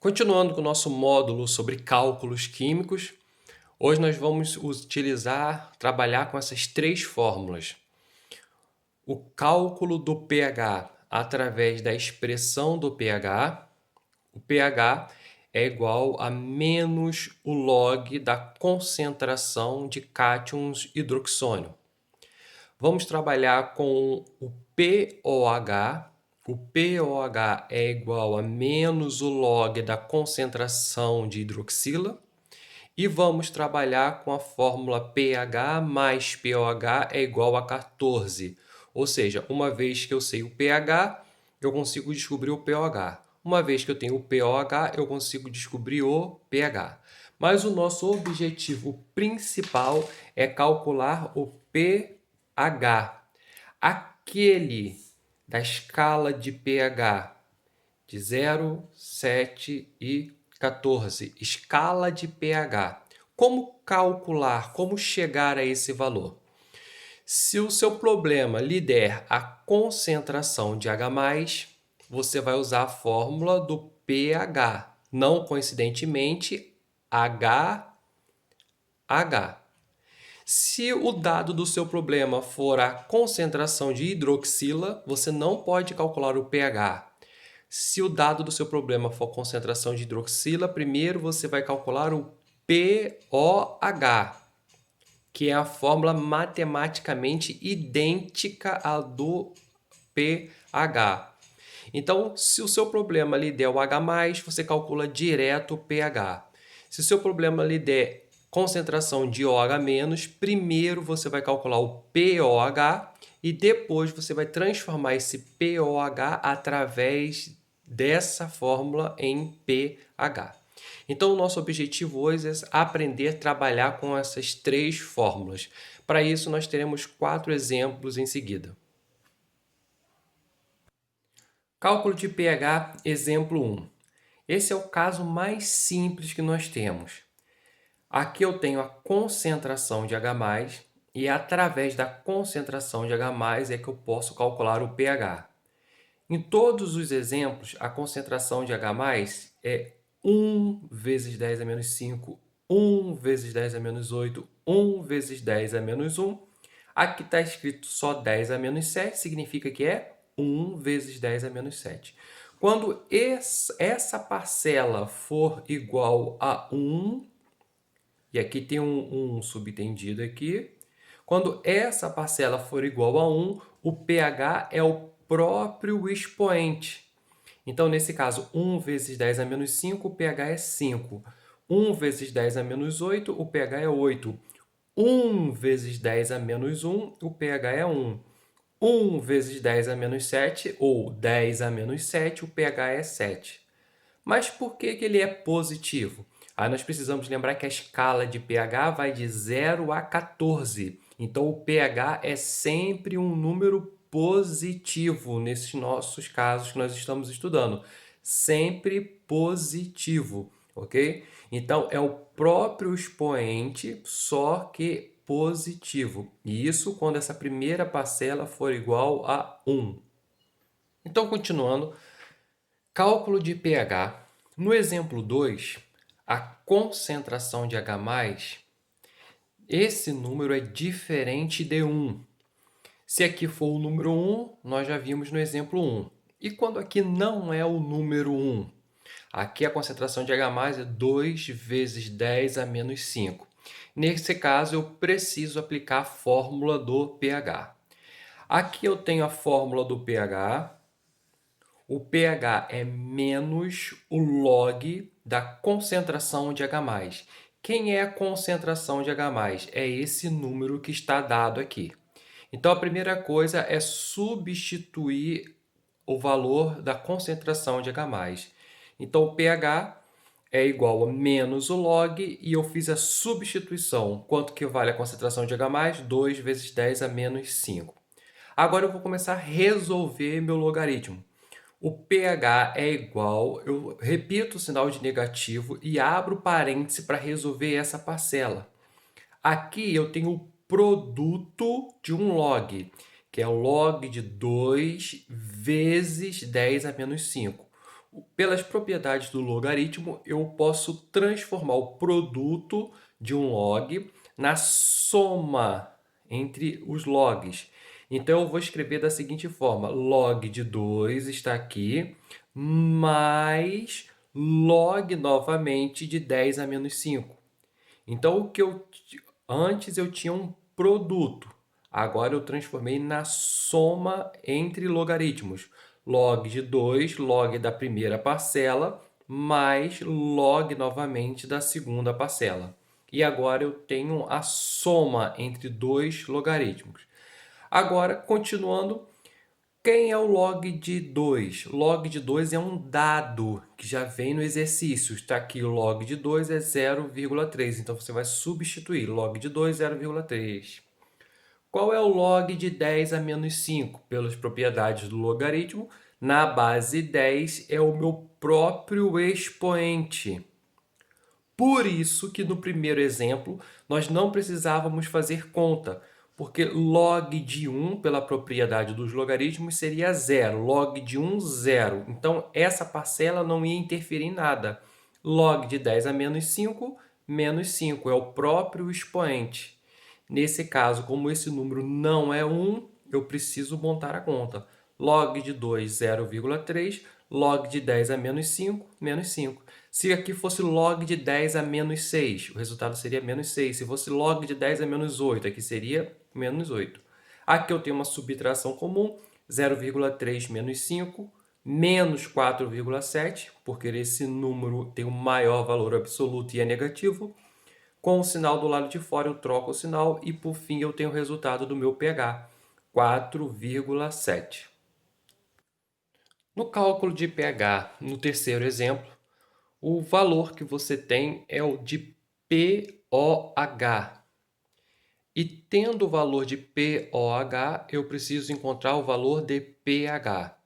Continuando com o nosso módulo sobre cálculos químicos, hoje nós vamos trabalhar com essas três fórmulas. O cálculo do pH através da expressão do pH. O pH é igual a menos o log da concentração de cátions hidroxônio. Vamos trabalhar com o pOH. O pOH é igual a menos o log da concentração de hidroxila. E vamos trabalhar com a fórmula pH mais pOH é igual a 14. Ou seja, uma vez que eu sei o pH, eu consigo descobrir o pOH. Uma vez que eu tenho o pOH, eu consigo descobrir o pH. Mas o nosso objetivo principal é calcular o pH. Aquele da escala de pH de 0, 7 e 14. Escala de pH. Como calcular, como chegar a esse valor? Se o seu problema lhe der a concentração de H+, você vai usar a fórmula do pH. Não coincidentemente, HH. Se o dado do seu problema for a concentração de hidroxila, você não pode calcular o pH. Se o dado do seu problema for concentração de hidroxila, primeiro você vai calcular o pOH, que é a fórmula matematicamente idêntica à do pH. Então, se o seu problema lhe der o H+, você calcula direto o pH. Se o seu problema lhe der concentração de OH-, primeiro você vai calcular o pOH e depois você vai transformar esse pOH através dessa fórmula em pH. Então, o nosso objetivo hoje é aprender a trabalhar com essas três fórmulas. Para isso, nós teremos 4 exemplos em seguida. Cálculo de pH, exemplo 1. Esse é o caso mais simples que nós temos. Aqui eu tenho a concentração de H+, e através da concentração de H+, é que eu posso calcular o pH. Em todos os exemplos, a concentração de H+, é 1 vezes 10 a menos 5, 1 vezes 10 a menos 8, 1 vezes 10 a menos 1. Aqui está escrito só 10 a menos 7, significa que é 1 vezes 10 a menos 7. Quando essa parcela for igual a 1, e aqui tem um subtendido aqui, quando essa parcela for igual a 1, o pH é o próprio expoente. Então, nesse caso, 1 vezes 10 a menos 5, o pH é 5. 1 vezes 10 a menos 8, o pH é 8. 1 vezes 10 a menos 1, o pH é 1. 1 vezes 10 a menos 7, ou 10 a menos 7, o pH é 7. Mas por que ele é positivo? Aí nós precisamos lembrar que a escala de pH vai de 0 a 14. Então, o pH é sempre um número positivo nesses nossos casos que nós estamos estudando. Sempre positivo, ok? Então, é o próprio expoente, só que positivo. E isso quando essa primeira parcela for igual a 1. Então, continuando, cálculo de pH. No exemplo 2, a concentração de H+, esse número é diferente de 1. Se aqui for o número 1, nós já vimos no exemplo 1. E quando aqui não é o número 1? Aqui a concentração de H+ é 2 vezes 10 a menos 5. Nesse caso, eu preciso aplicar a fórmula do pH. Aqui eu tenho a fórmula do pH. O pH é menos o log da concentração de H+. Quem é a concentração de H+? É esse número que está dado aqui. Então, a primeira coisa é substituir o valor da concentração de H+. Então, o pH é igual a menos o log e eu fiz a substituição. Quanto que vale a concentração de H+? 2 vezes 10 a menos 5. Agora eu vou começar a resolver meu logaritmo. O pH é igual, eu repito o sinal de negativo e abro parêntese para resolver essa parcela. Aqui eu tenho o produto de um log, que é o log de 2 vezes 10 a menos 5. Pelas propriedades do logaritmo, eu posso transformar o produto de um log na soma entre os logs. Então, eu vou escrever da seguinte forma: log de 2 está aqui, mais log novamente de 10 a menos 5. Então, antes eu tinha um produto, agora eu transformei na soma entre logaritmos. Log de 2, log da primeira parcela, mais log novamente da segunda parcela. E agora eu tenho a soma entre dois logaritmos. Agora, continuando, quem é o log de 2? Log de 2 é um dado que já vem no exercício. Está aqui, o log de 2 é 0,3. Então, você vai substituir. Log de 2, 0,3. Qual é o log de 10 a menos 5? Pelas propriedades do logaritmo, na base 10 é o meu próprio expoente. Por isso que no primeiro exemplo, nós não precisávamos fazer conta, porque log de 1, pela propriedade dos logaritmos, seria 0. Log de 1, 0. Então, essa parcela não ia interferir em nada. Log de 10 a menos 5, menos 5. É o próprio expoente. Nesse caso, como esse número não é 1, eu preciso montar a conta. Log de 2, 0,3. Log de 10 a menos 5, menos 5. Se aqui fosse log de 10 a menos 6, o resultado seria menos 6. Se fosse log de 10 a menos 8, aqui seria menos 8. Aqui eu tenho uma subtração comum, 0,3 menos 5, menos 4,7, porque esse número tem o maior valor absoluto e é negativo. Com o sinal do lado de fora, eu troco o sinal e, por fim, eu tenho o resultado do meu pH, 4,7. No cálculo de pH, no terceiro exemplo, o valor que você tem é o de pOH. E tendo o valor de pOH, eu preciso encontrar o valor de pH.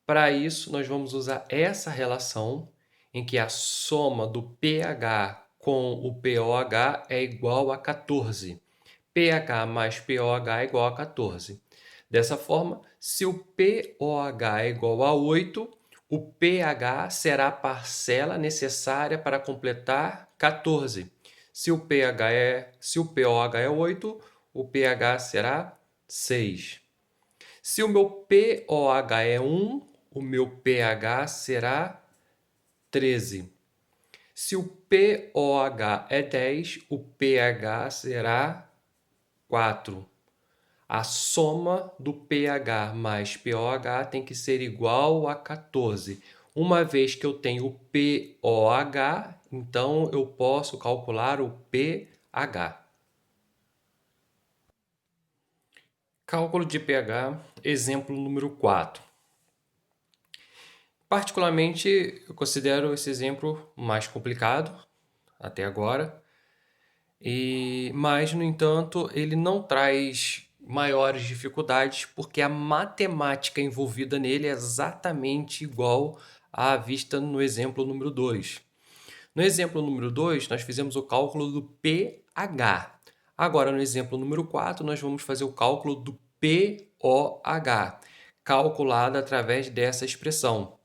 Para isso, nós vamos usar essa relação em que a soma do pH com o pOH é igual a 14. pH mais pOH é igual a 14. Dessa forma, se o pOH é igual a 8, o pH será a parcela necessária para completar 14. Se o pOH é 8, o pH será 6. Se o meu pOH é 1, o meu pH será 13. Se o pOH é 10, o pH será 4. A soma do pH mais pOH tem que ser igual a 14. Uma vez que eu tenho o pOH, então eu posso calcular o pH. Cálculo de pH, exemplo número 4. Particularmente, eu considero esse exemplo mais complicado até agora, mas, no entanto, ele não traz maiores dificuldades porque a matemática envolvida nele é exatamente igual à vista no exemplo número 2. No exemplo número 2, nós fizemos o cálculo do pH. Agora, no exemplo número 4, nós vamos fazer o cálculo do pOH, calculado através dessa expressão.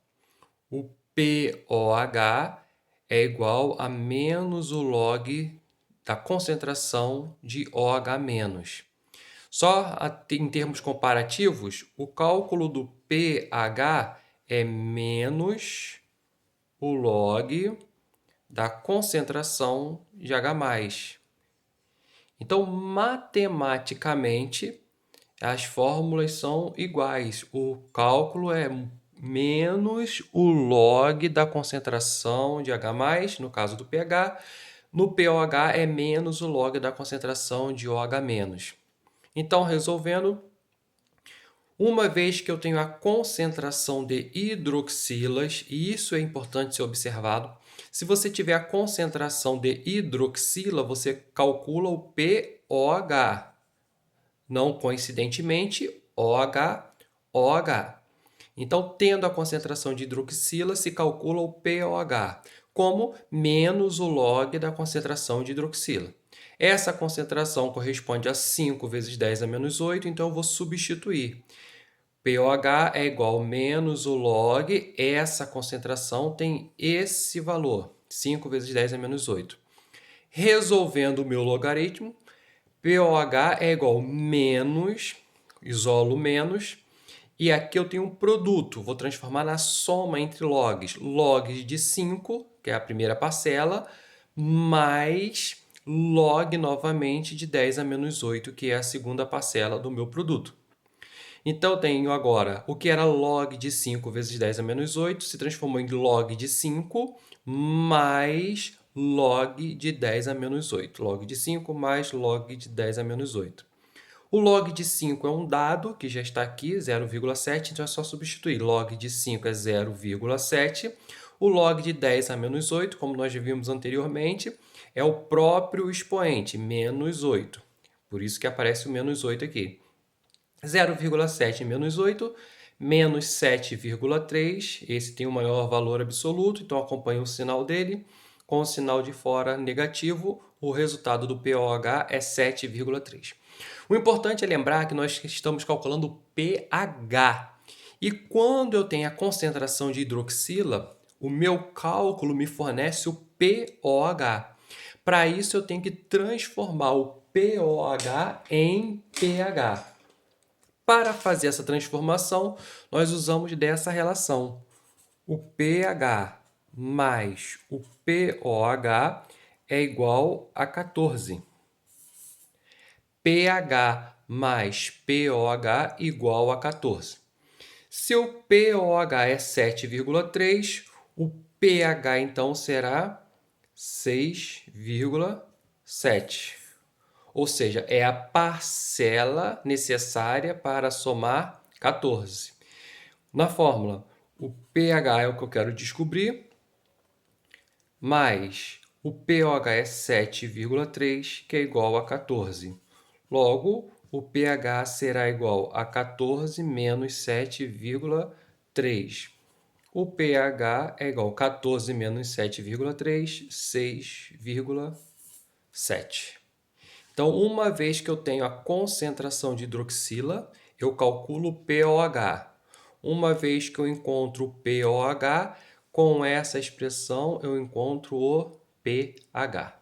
O pOH é igual a menos o log da concentração de OH-. Só em termos comparativos, o cálculo do pH é menos o log da concentração de H+. Então, matematicamente, as fórmulas são iguais. O cálculo é menos o log da concentração de H+, no caso do pH. No pOH é menos o log da concentração de OH-. Então, resolvendo, uma vez que eu tenho a concentração de hidroxilas, e isso é importante ser observado, se você tiver a concentração de hidroxila, você calcula o pOH. Não coincidentemente, OH. Então, tendo a concentração de hidroxila, se calcula o pOH como menos o log da concentração de hidroxila. Essa concentração corresponde a 5 vezes 10 a menos 8, então eu vou substituir. pOH é igual menos o log, essa concentração tem esse valor, 5 vezes 10 a menos 8. Resolvendo o meu logaritmo, pOH é igual menos, isolo menos, e aqui eu tenho um produto, vou transformar na soma entre logs. Logs de 5, que é a primeira parcela, mais log novamente de 10 a menos 8, que é a segunda parcela do meu produto. Então, eu tenho agora o que era log de 5 vezes 10 a menos 8, se transformou em log de 5 mais log de 10 a menos 8. Log de 5 mais log de 10 a menos 8. O log de 5 é um dado que já está aqui, 0,7, então é só substituir. Log de 5 é 0,7. O log de 10 a menos 8, como nós já vimos anteriormente, é o próprio expoente, menos 8. Por isso que aparece o menos 8 aqui. 0,7 menos 8, menos 7,3. Esse tem o maior valor absoluto, então acompanhe o sinal dele. Com o sinal de fora negativo, o resultado do pOH é 7,3. O importante é lembrar que nós estamos calculando o pH. E quando eu tenho a concentração de hidroxila, o meu cálculo me fornece o pOH. Para isso, eu tenho que transformar o pOH em pH. Para fazer essa transformação, nós usamos dessa relação. O pH mais o pOH é igual a 14. pH mais pOH igual a 14. Se o pOH é 7,3, o pH então será 6,7. Ou seja, é a parcela necessária para somar 14. Na fórmula, o pH é o que eu quero descobrir, mais o pOH é 7,3, que é igual a 14. Logo, o pH será igual a 14 menos 7,3. O pH é igual a 14 menos 7,3, 6,7. Então, uma vez que eu tenho a concentração de hidroxila, eu calculo o pOH. Uma vez que eu encontro o pOH, com essa expressão eu encontro o pH.